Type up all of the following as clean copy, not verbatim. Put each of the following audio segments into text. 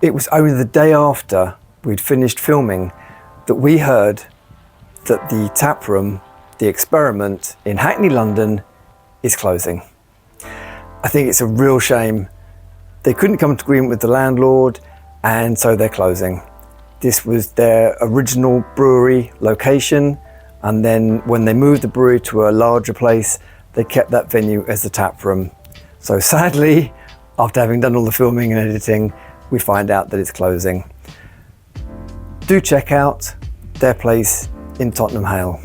It was only the day after we'd finished filming that we heard that the Taproom, the Experiment in Hackney, London, is closing. I think it's a real shame. They couldn't come to agreement with the landlord, and so they're closing. This was their original brewery location, and then when they moved the brewery to a larger place, they kept that venue as the Taproom. So sadly, after having done all the filming and editing, we find out that it's closing. Do check out their place in Tottenham, Hale.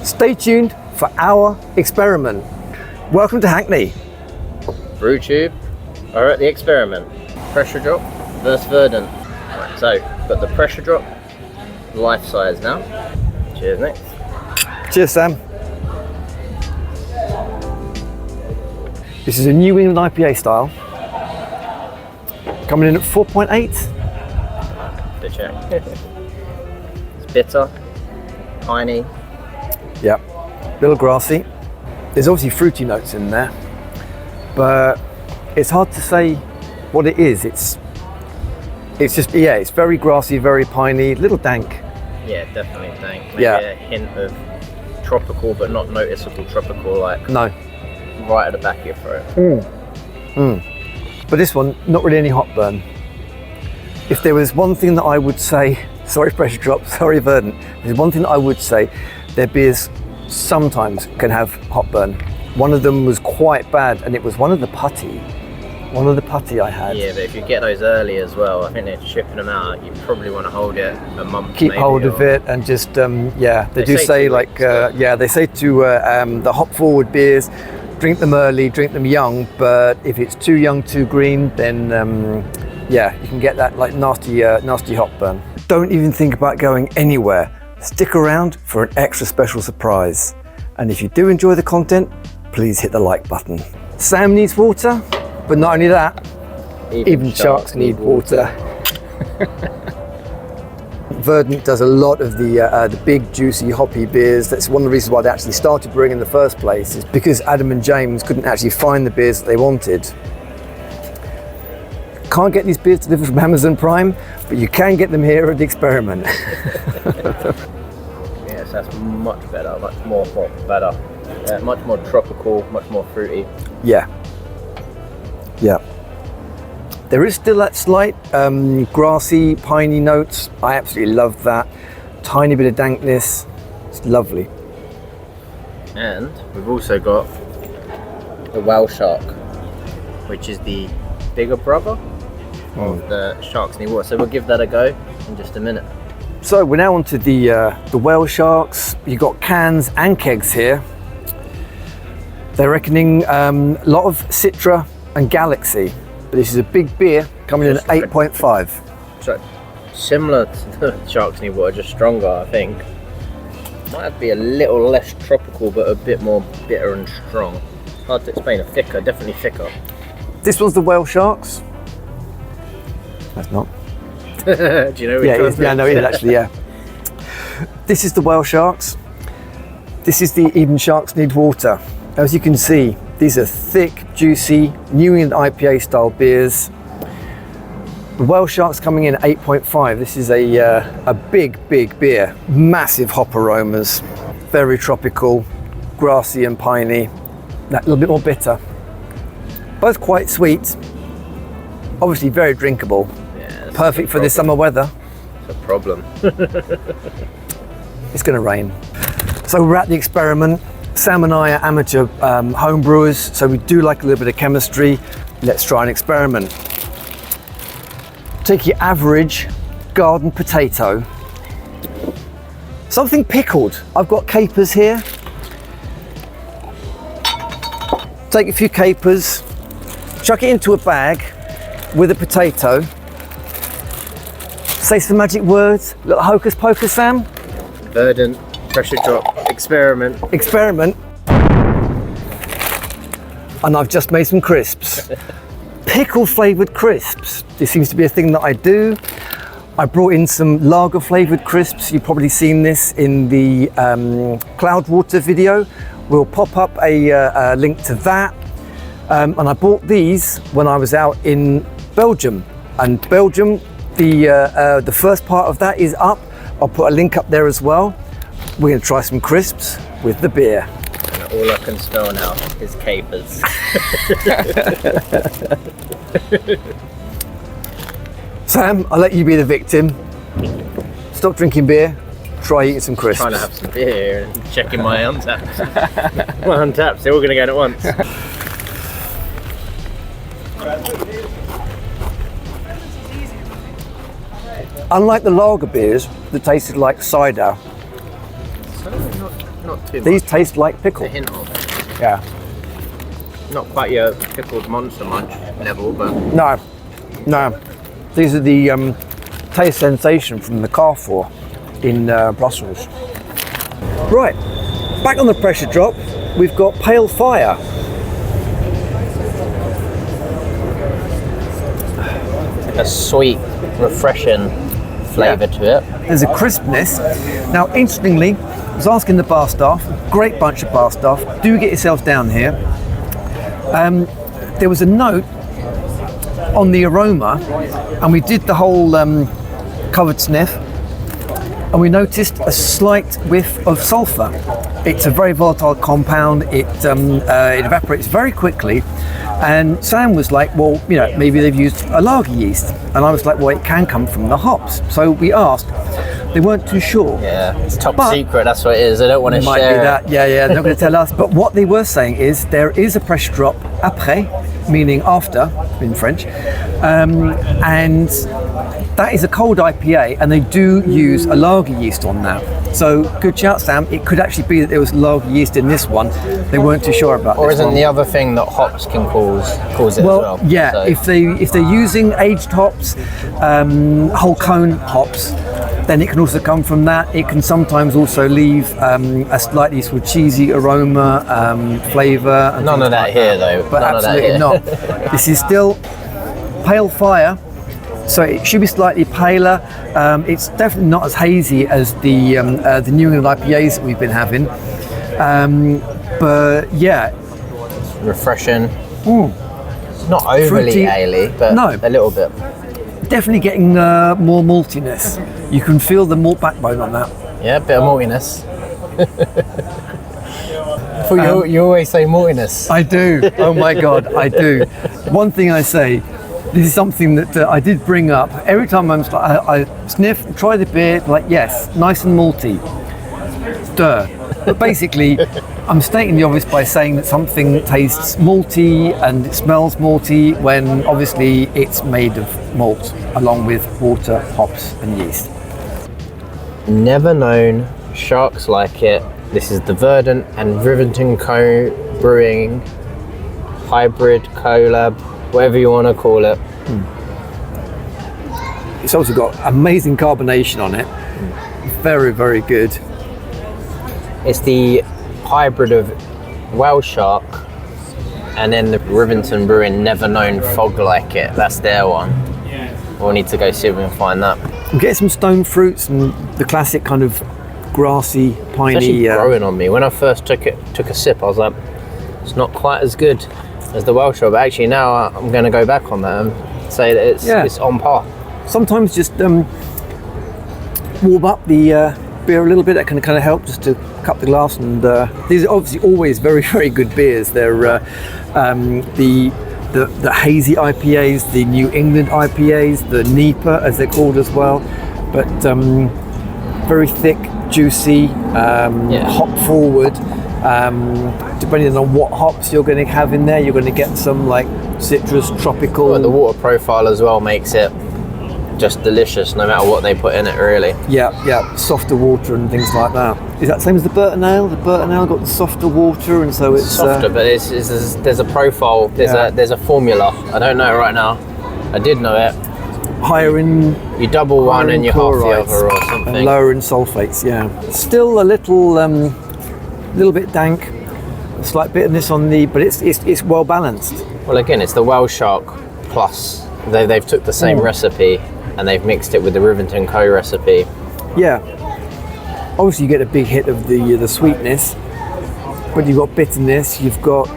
Stay tuned for our experiment. Welcome to Hackney. BrewTube are at the Experiment. Pressure Drop versus Verdant. Right, so, got the Pressure Drop, life size now. Cheers, Nick. Cheers, Sam. This is a New England IPA style. Coming in at 4.8. To check. It's bitter, piney. Yep, a little grassy. There's obviously fruity notes in there, but it's hard to say what it is. It's just, yeah, it's very grassy, very piney, little dank. Yeah, definitely dank. Maybe a hint of tropical, but not noticeable tropical, like no, right at the back of your throat. But this one, not really any hop burn. If there was one thing that I would say, sorry Pressure Drop, sorry Verdant, there's one thing that I would say, their beers sometimes can have hop burn. One of them was quite bad, and it was one of the putty I had. Yeah, but if you get those early as well, I think they're shipping them out, you probably want to hold it a month. Keep hold of it and just, yeah, they do say like, yeah, they say to the hop forward beers, drink them early, drink them young, but if it's too young, too green, then yeah, you can get that like nasty hop burn. Don't even think about going anywhere. Stick around for an extra special surprise. And if you do enjoy the content, please hit the like button. Sam needs water, but not only that, even sharks need water. Verdant does a lot of the big, juicy, hoppy beers. That's one of the reasons why they actually started brewing in the first place, is because Adam and James couldn't actually find the beers that they wanted. Can't get these beers delivered from Amazon Prime, but you can get them here at the Experiment. Yes, that's much better, much more hot, better. Much more tropical, much more fruity. Yeah. Yeah. There is still that slight grassy, piney notes. I absolutely love that. Tiny bit of dankness. It's lovely. And we've also got the whale shark, which is the bigger brother of the sharks need water. So we'll give that a go in just a minute. So we're now onto the whale sharks. You've got cans and kegs here. They're reckoning a lot of Citra and Galaxy, but this is a big beer coming in at 8.5. So similar to the sharks need water, just stronger, I think. Might be a little less tropical, but a bit more bitter and strong. Hard to explain. Thicker, definitely thicker. This was the whale sharks. That's not. Do you know which one? Yeah, no, it is actually, yeah. This is the whale sharks. This is the Even Sharks Need Water. As you can see, these are thick, juicy, New England IPA style beers. The whale sharks coming in at 8.5. This is a big beer. Massive hop aromas, very tropical, grassy and piney. That little bit more bitter. Both quite sweet. Obviously very drinkable. Perfect for this summer weather. It's a problem. It's going to rain. So we're at the Experiment. Sam and I are amateur home brewers, so we do like a little bit of chemistry. Let's try an experiment. Take your average garden potato. Something pickled. I've got capers here. Take a few capers, chuck it into a bag with a potato. Say some magic words, little hocus pocus, Sam. Verdant, Pressure Drop, Experiment. Experiment. And I've just made some crisps. pickle flavoured crisps. This seems to be a thing that I do. I brought in some lager flavoured crisps. You've probably seen this in the Cloudwater video. We'll pop up a link to that. And I bought these when I was out in Belgium. And Belgium, the first part of that is up. I'll put a link up there as well. We're going to try some crisps with the beer. And all I can smell now is capers. Sam, I'll let you be the victim. Stop drinking beer, try eating some crisps. Trying to have some beer and checking my untaps. My untaps, they're all going to go in at once. Unlike the lager beers that tasted like cider, Not too these much. taste like pickle. A hint of it. Yeah. Not quite your pickled monster munch level, but No. These are the taste sensation from the Carrefour in Brussels. Right, back on the pressure drop, we've got Pale Fire. a sweet, refreshing flavour to it. There's a crispness. Now, interestingly, I was asking the bar staff, great bunch of bar staff, do get yourselves down here. There was a note on the aroma, and we did the whole covered sniff, and we noticed a slight whiff of sulphur. It's a very volatile compound. It evaporates very quickly. And Sam was like, well, you know, maybe they've used a lager yeast. And I was like, well, it can come from the hops. So we asked. They weren't too sure. Yeah, it's top secret, that's what it is. They don't want to might share be that. Yeah, they're not going to tell us. But what they were saying is there is a pressure drop après, meaning after in French. And that is a cold IPA, and they do use a lager yeast on that. So good shout, Sam. It could actually be that there was lager yeast in this one. They weren't too sure about. Or this isn't one. the other thing that hops can cause it Well, as well? yeah. So. If they're using aged hops, whole cone hops, then it can also come from that. It can sometimes also leave a slightly sort of cheesy aroma, flavour. and None things of that like here, though. But None absolutely of not. that here. This is still Pale Fire. So it should be slightly paler. It's definitely not as hazy as the New England IPAs that we've been having. But yeah, Refreshing. mm, Not overly Fruity. ale-y, but No. a little bit. definitely getting more maltiness. You can feel the malt backbone on that. Yeah, a bit of maltiness. You always say maltiness. I do. Oh my God, I do. One thing I say, this is something that I did bring up. Every time I sniff, try the beer, like, yes, nice and malty. Duh. But basically, I'm stating the obvious by saying that something tastes malty and it smells malty when obviously it's made of malt, along with water, hops and yeast. Never known sharks like it. This is the Verdant and Verdant Co. Brewing hybrid collab, whatever you want to call it. It's also got amazing carbonation on it. Very, very good. It's the hybrid of Whale Shark and then the Rivington Brewing Never Known Fog Like It. That's their one. We'll need to go see if we can find that. I'm getting some stone fruits and the classic kind of grassy, It's piney. actually growing on me. When I first took a sip, I was like, it's not quite as good as the Whale Shark, but actually now I'm going to go back on that and say that it's on par. Sometimes just warm up the beer a little bit. That can kind of help just to cup the glass. And these are obviously always very, very good beers. They're the hazy IPAs, the New England IPAs, the NEPA as they're called as well. But very thick, juicy, hop forward. Depending on what hops you're going to have in there, you're going to get some like citrus, tropical. Well, the water profile as well makes it just delicious no matter what they put in it, really. Yeah, softer water and things like that. Is that the same as the Burton Ale? The Burton Ale got the softer water, and so it's softer, but there's a profile, there's a formula. I don't know right now. I did know it. higher in You double one and you half the chlorides other or something. and lower in sulfates. Yeah, still a little bit dank, a slight bitterness on the, but it's well balanced. Well, again, it's the Whale Shark plus they've took the same recipe and they've mixed it with the Rivington Co recipe. Yeah. Obviously, you get a big hit of the sweetness, but you've got bitterness. You've got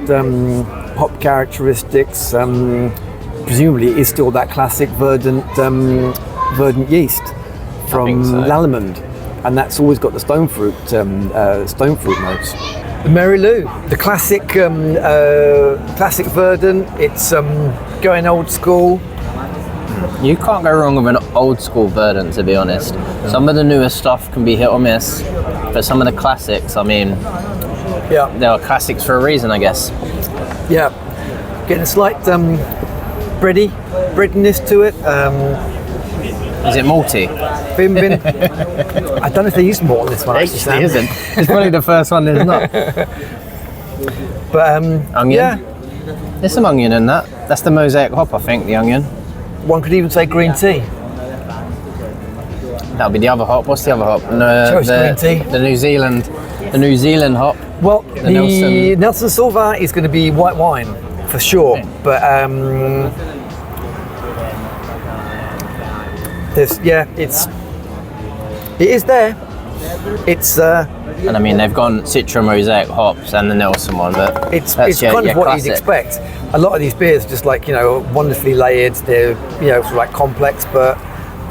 hop characteristics. Presumably, it is still that classic Verdant yeast from Lallemand, and that's always got the stone fruit notes. The Mary Lou, the classic Verdant. It's going old school. You can't go wrong with an old school Verdant, to be honest. Some of the newer stuff can be hit or miss, but some of the classics, I mean, Yeah. they are classics for a reason, I guess. Yeah. Getting a slight breadiness to it. Is it malty? Bin. I don't know if they use malt in this one. Actually, Sam. It isn't. It's probably the first one there's not. But Onion? yeah, There's some onion in that. That's the mosaic hop, I think, the onion. one could even say green tea. That'll be the other hop. What's the other hop? Choice green tea. The New Zealand hop. Well, the Nelson Sauvin is going to be white wine for sure, but it is there. It's And I mean, they've gone Citra mosaic hops and the Nelson one, but it's that's kind of what classic. you'd expect. A lot of these beers are just like, wonderfully layered. They're sort of like complex, but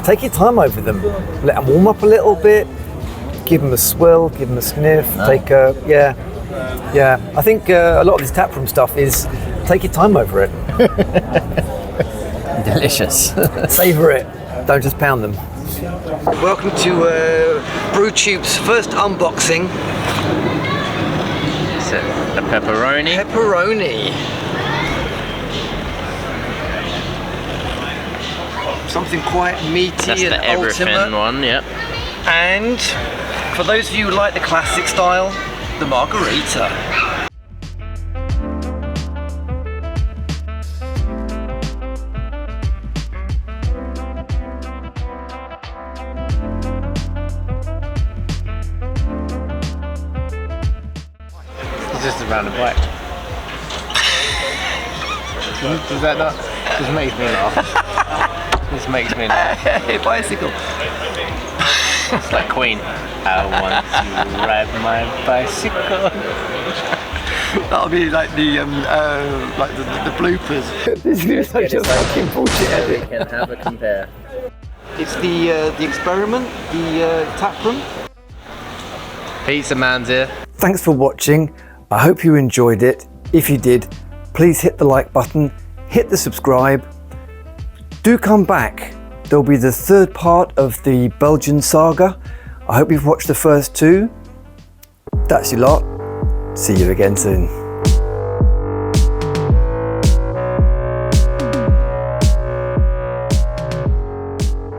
take your time over them. Let them warm up a little bit. Give them a swill. Give them a sniff. Take a I think a lot of this taproom stuff is take your time over it. Delicious. Savor it. Don't just pound them. Welcome to BrewTube's first unboxing. So, the pepperoni. Pepperoni. Something quite meaty That's and the everything ultimate. one, yep. And for those of you who like the classic style, the margarita. It's just around the back. Does that not? Just makes me laugh. This makes me laugh. Hey, bicycle. It's like Queen. I want to ride my bicycle. That'll be like the bloopers. This is such a fucking bullshit edit. We can have a compare. It's the experiment, the taproom. Pizza man's here. Thanks for watching. I hope you enjoyed it. If you did, please hit the like button, hit the subscribe. Do come back. There'll be the third part of the Belgian saga. I hope you've watched the first two. That's your lot. See you again soon.